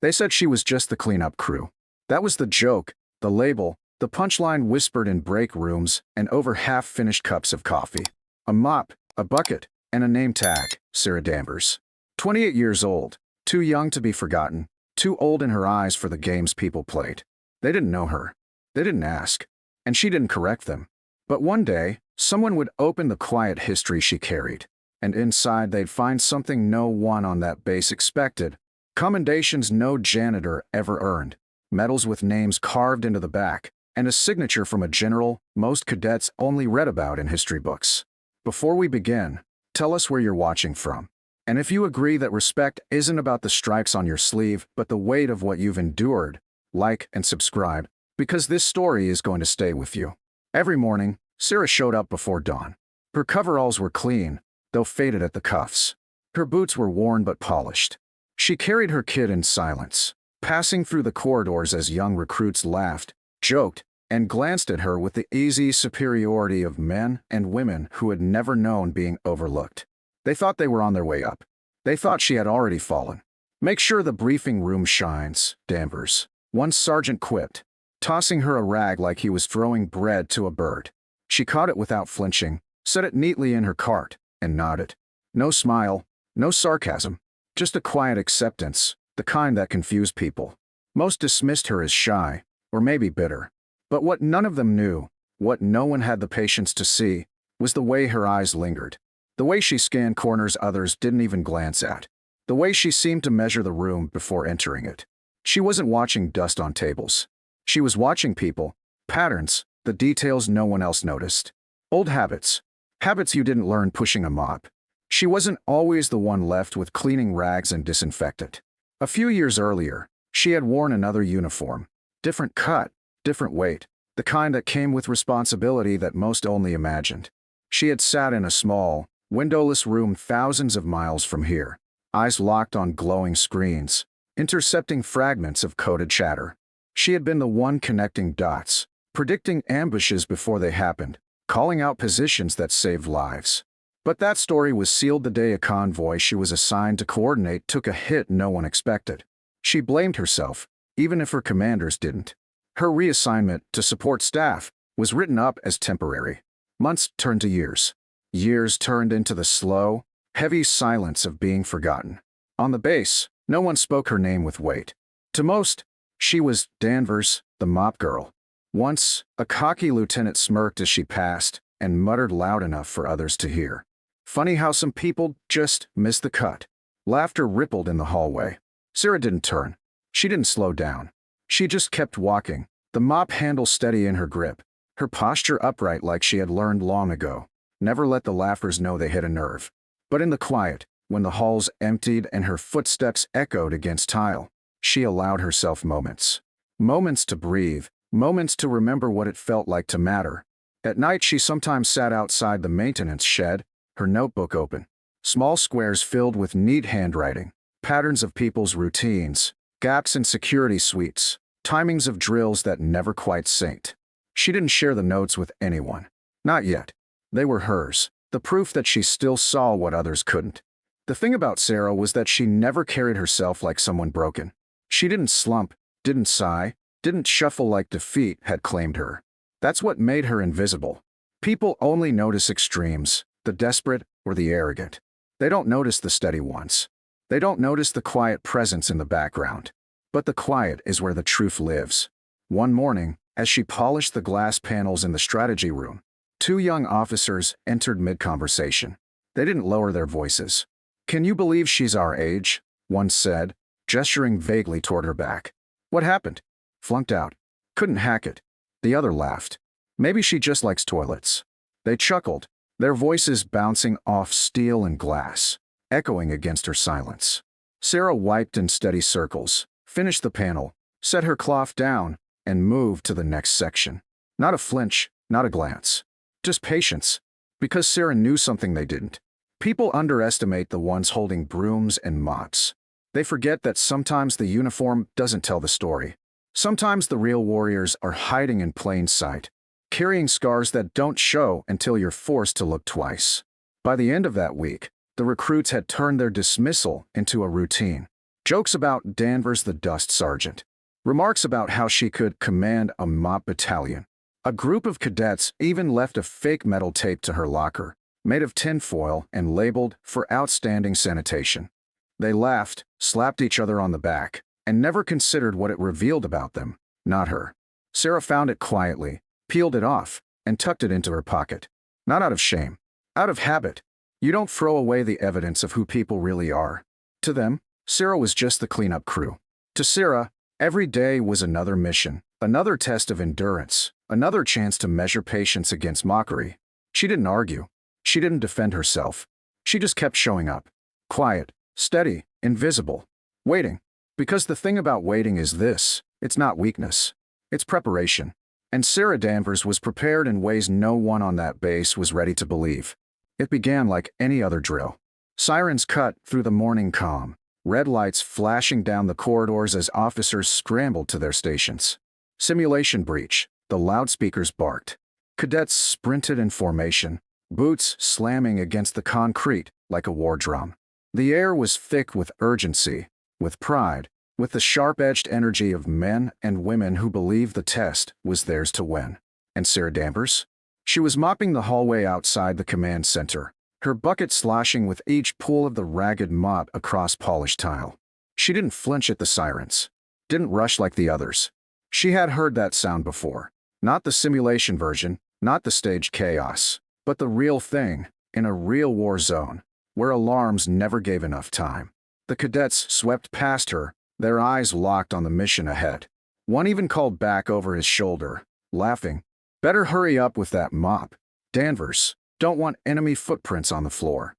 They said she was just the cleanup crew. That was the joke, the label, the punchline whispered in break rooms and over half-finished cups of coffee. A mop, a bucket, and a name tag, Sarah Danvers. 28 years old, too young to be forgotten, too old in her eyes for the games people played. They didn't know her. They didn't ask. And she didn't correct them. But one day, someone would open the quiet history she carried. And inside they'd find something no one on that base expected. Commendations no janitor ever earned. Medals with names carved into the back. And a signature from a general most cadets only read about in history books. Before we begin, tell us where you're watching from. And if you agree that respect isn't about the stripes on your sleeve, but the weight of what you've endured, like and subscribe, because this story is going to stay with you. Every morning, Sarah showed up before dawn. Her coveralls were clean, though faded at the cuffs. Her boots were worn but polished. She carried her kid in silence, passing through the corridors as young recruits laughed, joked, and glanced at her with the easy superiority of men and women who had never known being overlooked. They thought they were on their way up. They thought she had already fallen. "Make sure the briefing room shines, Danvers," one sergeant quipped, tossing her a rag like he was throwing bread to a bird. She caught it without flinching, set it neatly in her cart, and nodded. No smile, no sarcasm, just a quiet acceptance, the kind that confused people. Most dismissed her as shy, or maybe bitter. But what none of them knew, what no one had the patience to see, was the way her eyes lingered. The way she scanned corners others didn't even glance at. The way she seemed to measure the room before entering it. She wasn't watching dust on tables. She was watching people, patterns, the details no one else noticed. Old habits. Habits you didn't learn pushing a mop. She wasn't always the one left with cleaning rags and disinfectant. A few years earlier, she had worn another uniform. Different cut, different weight, the kind that came with responsibility that most only imagined. She had sat in a small, windowless room thousands of miles from here, eyes locked on glowing screens, intercepting fragments of coded chatter. She had been the one connecting dots, predicting ambushes before they happened, calling out positions that saved lives. But that story was sealed the day a convoy she was assigned to coordinate took a hit no one expected. She blamed herself, even if her commanders didn't. Her reassignment to support staff was written up as temporary. Months turned to years. Years turned into the slow, heavy silence of being forgotten. On the base, no one spoke her name with weight. To most, she was Danvers, the mop girl. Once, a cocky lieutenant smirked as she passed and muttered loud enough for others to hear. Funny how some people just missed the cut. Laughter rippled in the hallway. Sarah didn't turn. She didn't slow down. She just kept walking, the mop handle steady in her grip, her posture upright like she had learned long ago. Never let the laughers know they hit a nerve. But in the quiet, when the halls emptied and her footsteps echoed against tile, she allowed herself moments. Moments to breathe, moments to remember what it felt like to matter. At night she sometimes sat outside the maintenance shed, her notebook open. Small squares filled with neat handwriting, patterns of people's routines, gaps in security suites, timings of drills that never quite synced. She didn't share the notes with anyone. Not yet. They were hers, the proof that she still saw what others couldn't. The thing about Sarah was that she never carried herself like someone broken. She didn't slump, didn't sigh, didn't shuffle like defeat had claimed her. That's what made her invisible. People only notice extremes, the desperate or the arrogant. They don't notice the steady ones. They don't notice the quiet presence in the background. But the quiet is where the truth lives. One morning, as she polished the glass panels in the strategy room, two young officers entered mid-conversation. They didn't lower their voices. "Can you believe she's our age?" one said, gesturing vaguely toward her back. "What happened?" "Flunked out. Couldn't hack it." The other laughed. "Maybe she just likes toilets." They chuckled, their voices bouncing off steel and glass, echoing against her silence. Sarah wiped in steady circles, finished the panel, set her cloth down, and moved to the next section. Not a flinch, not a glance. Just patience. Because Sarah knew something they didn't. People underestimate the ones holding brooms and mops. They forget that sometimes the uniform doesn't tell the story. Sometimes the real warriors are hiding in plain sight, carrying scars that don't show until you're forced to look twice. By the end of that week, the recruits had turned their dismissal into a routine. Jokes about Danvers the dust sergeant. Remarks about how she could command a mop battalion. A group of cadets even left a fake metal tape to her locker, made of tinfoil and labeled for outstanding sanitation. They laughed, slapped each other on the back, and never considered what it revealed about them, not her. Sarah found it quietly, peeled it off, and tucked it into her pocket. Not out of shame, out of habit. You don't throw away the evidence of who people really are. To them, Sarah was just the cleanup crew. To Sarah, every day was another mission, another test of endurance, another chance to measure patience against mockery. She didn't argue. She didn't defend herself. She just kept showing up. Quiet, steady, invisible. Waiting. Because the thing about waiting is this: it's not weakness. It's preparation. And Sarah Danvers was prepared in ways no one on that base was ready to believe. It began like any other drill. Sirens cut through the morning calm, red lights flashing down the corridors as officers scrambled to their stations. Simulation breach. The loudspeakers barked. Cadets sprinted in formation, boots slamming against the concrete like a war drum. The air was thick with urgency, with pride, with the sharp-edged energy of men and women who believed the test was theirs to win. And Sarah Danvers? She was mopping the hallway outside the command center, her bucket sloshing with each pull of the ragged mop across polished tile. She didn't flinch at the sirens, didn't rush like the others. She had heard that sound before. Not the simulation version, not the staged chaos, but the real thing, in a real war zone, where alarms never gave enough time. The cadets swept past her, their eyes locked on the mission ahead. One even called back over his shoulder, laughing, "Better hurry up with that mop, Danvers. Don't want enemy footprints on the floor."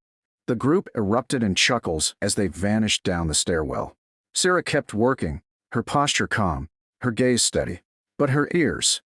The group erupted in chuckles as they vanished down the stairwell. Sarah kept working, her posture calm, her gaze steady. But her ears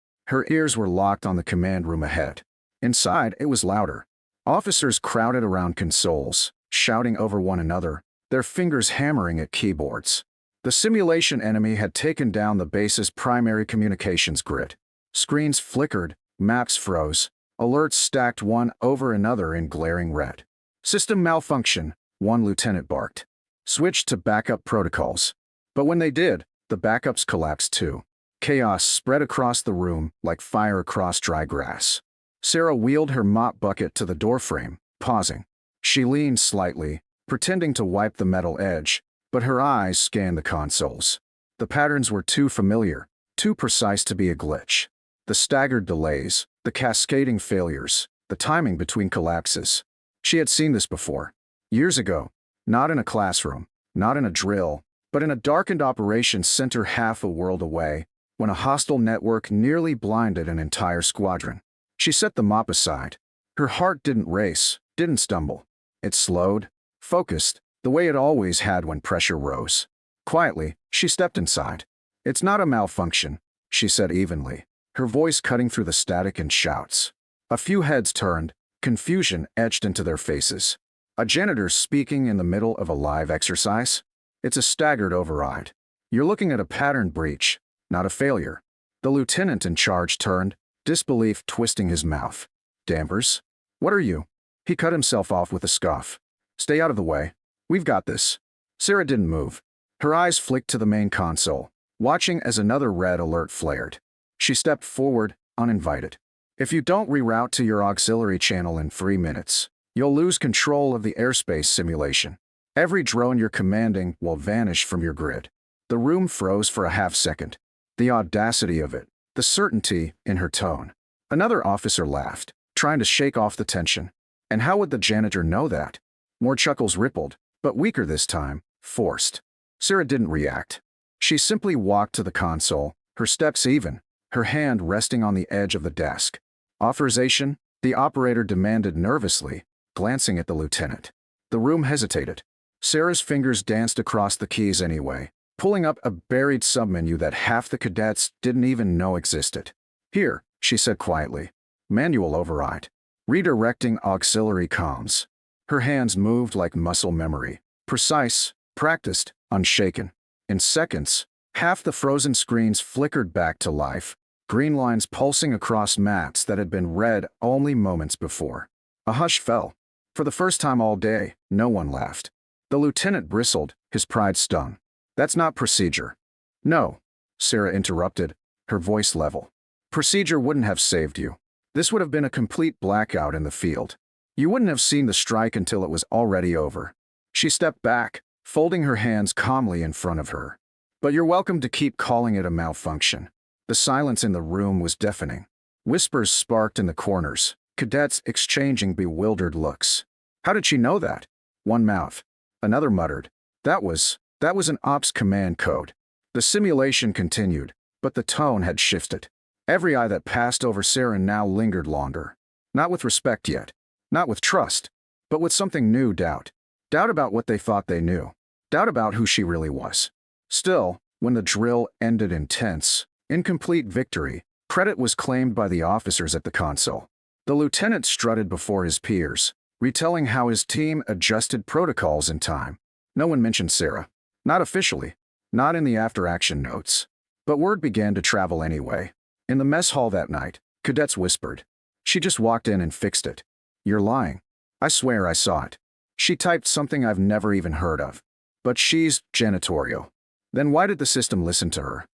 were locked on the command room ahead. Inside, it was louder. Officers crowded around consoles, shouting over one another, their fingers hammering at keyboards. The simulation enemy had taken down the base's primary communications grid. Screens flickered, maps froze, alerts stacked one over another in glaring red. "System malfunction," one lieutenant barked. "Switch to backup protocols." But when they did, the backups collapsed too. Chaos spread across the room like fire across dry grass. Sarah wheeled her mop bucket to the doorframe, pausing. She leaned slightly, pretending to wipe the metal edge, but her eyes scanned the consoles. The patterns were too familiar, too precise to be a glitch. The staggered delays, the cascading failures, the timing between collapses. She had seen this before. Years ago, not in a classroom, not in a drill, but in a darkened operations center half a world away, when a hostile network nearly blinded an entire squadron. She set the mop aside. Her heart didn't race, didn't stumble. It slowed, focused, the way it always had when pressure rose. Quietly, she stepped inside. "It's not a malfunction," she said evenly, her voice cutting through the static and shouts. A few heads turned, confusion etched into their faces. A janitor speaking in the middle of a live exercise? It's a staggered override. You're looking at a pattern breach, not a failure. The lieutenant in charge turned, disbelief twisting his mouth. "Danvers? What are you?" He cut himself off with a scoff. "Stay out of the way. We've got this." Sarah didn't move. Her eyes flicked to the main console, watching as another red alert flared. She stepped forward, uninvited. "If you don't reroute to your auxiliary channel in 3 minutes, you'll lose control of the airspace simulation. Every drone you're commanding will vanish from your grid." The room froze for a half second. The audacity of it, the certainty in her tone. Another officer laughed, trying to shake off the tension. And how would the janitor know that? More chuckles rippled, but weaker this time, forced. Sarah didn't react. She simply walked to the console, her steps even, her hand resting on the edge of the desk. "Authorization?" the operator demanded nervously, glancing at the lieutenant. The room hesitated. Sarah's fingers danced across the keys anyway, pulling up a buried submenu that half the cadets didn't even know existed. "Here," she said quietly. "Manual override. Redirecting auxiliary comms." Her hands moved like muscle memory. Precise, practiced, unshaken. In seconds, half the frozen screens flickered back to life, green lines pulsing across maps that had been red only moments before. A hush fell. For the first time all day, no one laughed. The lieutenant bristled, his pride stung. That's not procedure. No, Sarah interrupted, her voice level. Procedure wouldn't have saved you. This would have been a complete blackout in the field. You wouldn't have seen the strike until it was already over. She stepped back, folding her hands calmly in front of her. But you're welcome to keep calling it a malfunction. The silence in the room was deafening. Whispers sparked in the corners, cadets exchanging bewildered looks. How did she know that? One mouthed. Another muttered. That was an ops command code. The simulation continued, but the tone had shifted. Every eye that passed over Sarah now lingered longer. Not with respect yet. Not with trust. But with something new: doubt. Doubt about what they thought they knew. Doubt about who she really was. Still, when the drill ended in tense, incomplete victory, credit was claimed by the officers at the console. The lieutenant strutted before his peers, retelling how his team adjusted protocols in time. No one mentioned Sarah. Not officially. Not in the after-action notes. But word began to travel anyway. In the mess hall that night, cadets whispered. She just walked in and fixed it. You're lying. I swear I saw it. She typed something I've never even heard of. But she's janitorial. Then why did the system listen to her?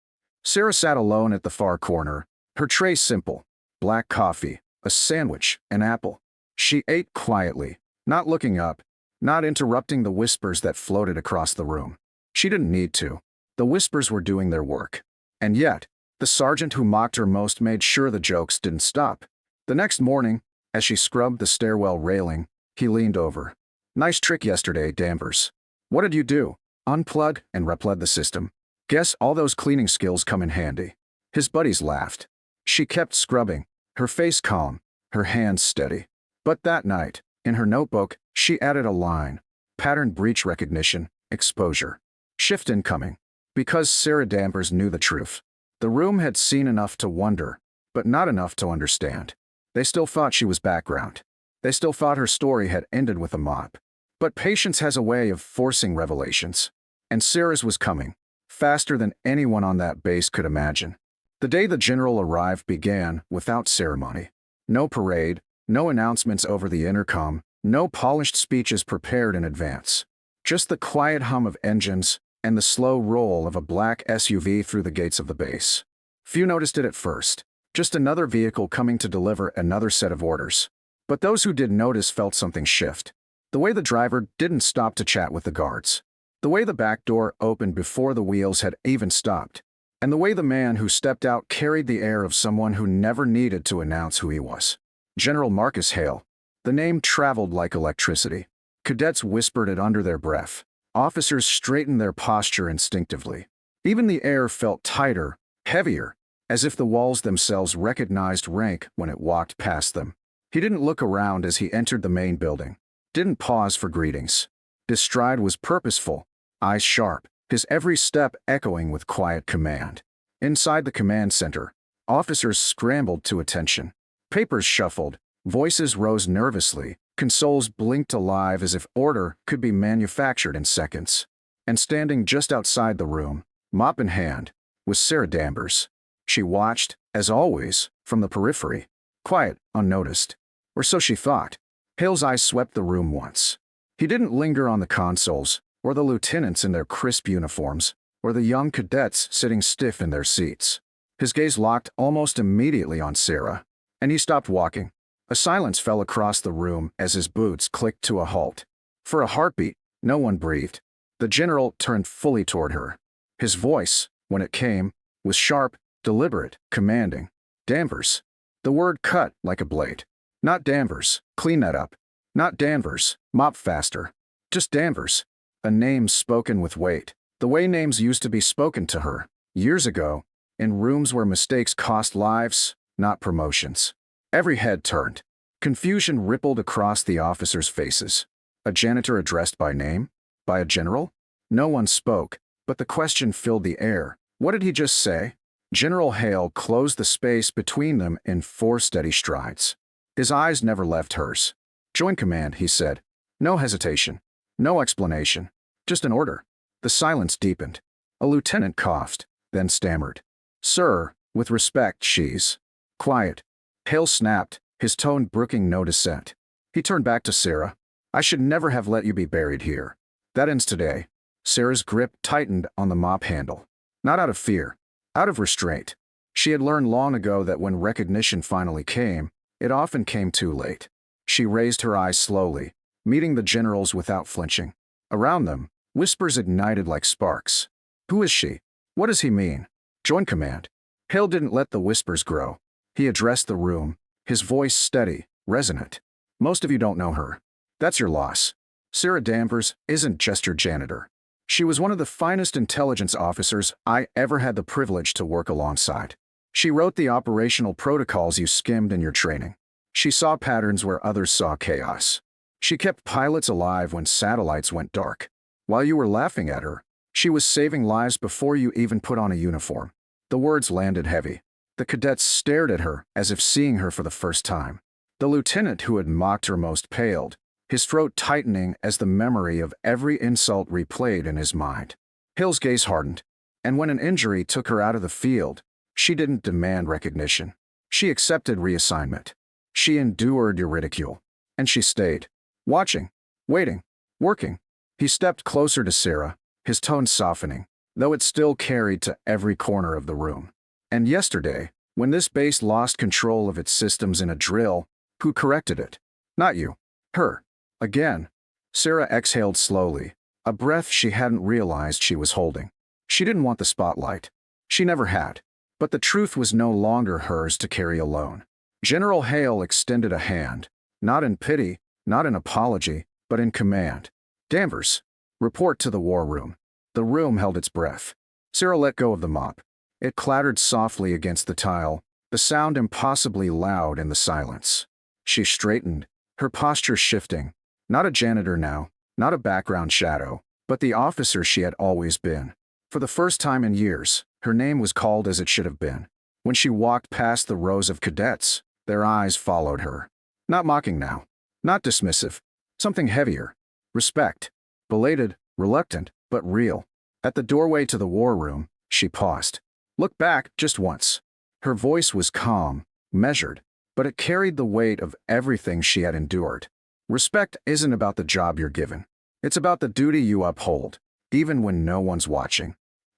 Sarah sat alone at the far corner, her tray simple. Black coffee, a sandwich, an apple. She ate quietly, not looking up, not interrupting the whispers that floated across the room. She didn't need to. The whispers were doing their work. And yet, the sergeant who mocked her most made sure the jokes didn't stop. The next morning, as she scrubbed the stairwell railing, he leaned over. Nice trick yesterday, Danvers. What did you do? Unplug and replug the system. Guess all those cleaning skills come in handy. His buddies laughed. She kept scrubbing, her face calm, her hands steady. But that night, in her notebook, she added a line. Pattern breach recognition, exposure. Shift incoming. Because Sarah Danvers knew the truth. The room had seen enough to wonder, but not enough to understand. They still thought she was background. They still thought her story had ended with a mop. But patience has a way of forcing revelations. And Sarah's was coming, faster than anyone on that base could imagine. The day the general arrived began without ceremony. No parade, no announcements over the intercom, no polished speeches prepared in advance. Just the quiet hum of engines and the slow roll of a black SUV through the gates of the base. Few noticed it at first. Just another vehicle coming to deliver another set of orders. But those who did notice felt something shift. The way the driver didn't stop to chat with the guards. The way the back door opened before the wheels had even stopped. And the way the man who stepped out carried the air of someone who never needed to announce who he was. General Marcus Hale. The name traveled like electricity. Cadets whispered it under their breath. Officers straightened their posture instinctively. Even the air felt tighter, heavier, as if the walls themselves recognized rank when it walked past them. He didn't look around as he entered the main building. Didn't pause for greetings. His stride was purposeful, eyes sharp, his every step echoing with quiet command. Inside the command center, officers scrambled to attention. Papers shuffled, voices rose nervously, consoles blinked alive as if order could be manufactured in seconds. And standing just outside the room, mop in hand, was Sarah Danvers. She watched, as always, from the periphery. Quiet, unnoticed. Or so she thought. Hale's eyes swept the room once. He didn't linger on the consoles, or the lieutenants in their crisp uniforms, or the young cadets sitting stiff in their seats. His gaze locked almost immediately on Sarah, and he stopped walking. A silence fell across the room as his boots clicked to a halt. For a heartbeat, no one breathed. The general turned fully toward her. His voice, when it came, was sharp, deliberate, commanding. Danvers. The word cut like a blade. Not Danvers, clean that up. Not Danvers, mop faster. Just Danvers. A name spoken with weight. The way names used to be spoken to her, years ago, in rooms where mistakes cost lives, not promotions. Every head turned. Confusion rippled across the officers' faces. A janitor addressed by name? By a general? No one spoke, but the question filled the air. What did he just say? General Hale closed the space between them in 4 steady strides. His eyes never left hers. Join command, he said. No hesitation. No explanation. Just an order. The silence deepened. A lieutenant coughed, then stammered. Sir, with respect, she's quiet. Hale snapped, his tone brooking no dissent. He turned back to Sarah. I should never have let you be buried here. That ends today. Sarah's grip tightened on the mop handle. Not out of fear, out of restraint. She had learned long ago that when recognition finally came, it often came too late. She raised her eyes slowly, meeting the generals without flinching. Around them, whispers ignited like sparks. Who is she? What does he mean? Join command. Hale didn't let the whispers grow. He addressed the room, his voice steady, resonant. Most of you don't know her. That's your loss. Sarah Danvers isn't just your janitor. She was one of the finest intelligence officers I ever had the privilege to work alongside. She wrote the operational protocols you skimmed in your training. She saw patterns where others saw chaos. She kept pilots alive when satellites went dark. While you were laughing at her, she was saving lives before you even put on a uniform. The words landed heavy. The cadets stared at her as if seeing her for the first time. The lieutenant who had mocked her most paled, his throat tightening as the memory of every insult replayed in his mind. Hill's gaze hardened, and when an injury took her out of the field, she didn't demand recognition. She accepted reassignment. She endured your ridicule. And she stayed. Watching, waiting, working. He stepped closer to Sarah, his tone softening, though it still carried to every corner of the room. And yesterday, when this base lost control of its systems in a drill, who corrected it? Not you. Her. Again. Sarah exhaled slowly, a breath she hadn't realized she was holding. She didn't want the spotlight. She never had. But the truth was no longer hers to carry alone. General Hale extended a hand, not in pity, not in apology, but in command. Danvers, report to the war room. The room held its breath. Sarah let go of the mop. It clattered softly against the tile, the sound impossibly loud in the silence. She straightened, her posture shifting. Not a janitor now, not a background shadow, but the officer she had always been. For the first time in years, her name was called as it should have been. When she walked past the rows of cadets, their eyes followed her. Not mocking now, not dismissive, something heavier. Respect. Belated, reluctant, but real. At the doorway to the war room, she paused. Look back just once. Her voice was calm, measured, but it carried the weight of everything she had endured. Respect isn't about the job you're given. It's about the duty you uphold, even when no one's watching.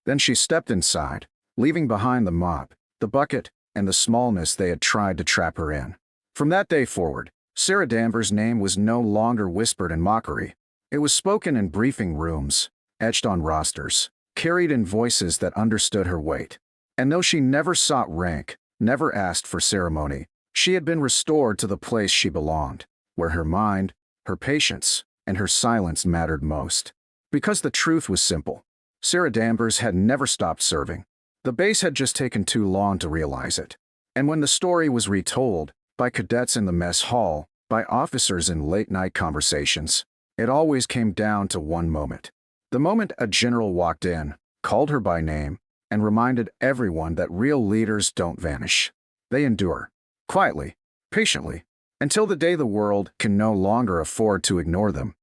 Then she stepped inside, leaving behind the mop, the bucket, and the smallness they had tried to trap her in. From that day forward, Sarah Danvers' name was no longer whispered in mockery. It was spoken in briefing rooms, etched on rosters, carried in voices that understood her weight. And though she never sought rank, never asked for ceremony, she had been restored to the place she belonged, where her mind, her patience, and her silence mattered most. Because the truth was simple. Sarah Danvers had never stopped serving. The base had just taken too long to realize it. And when the story was retold, by cadets in the mess hall, by officers in late-night conversations, it always came down to one moment. The moment a general walked in, called her by name, and reminded everyone that real leaders don't vanish. They endure. Quietly, patiently, until the day the world can no longer afford to ignore them.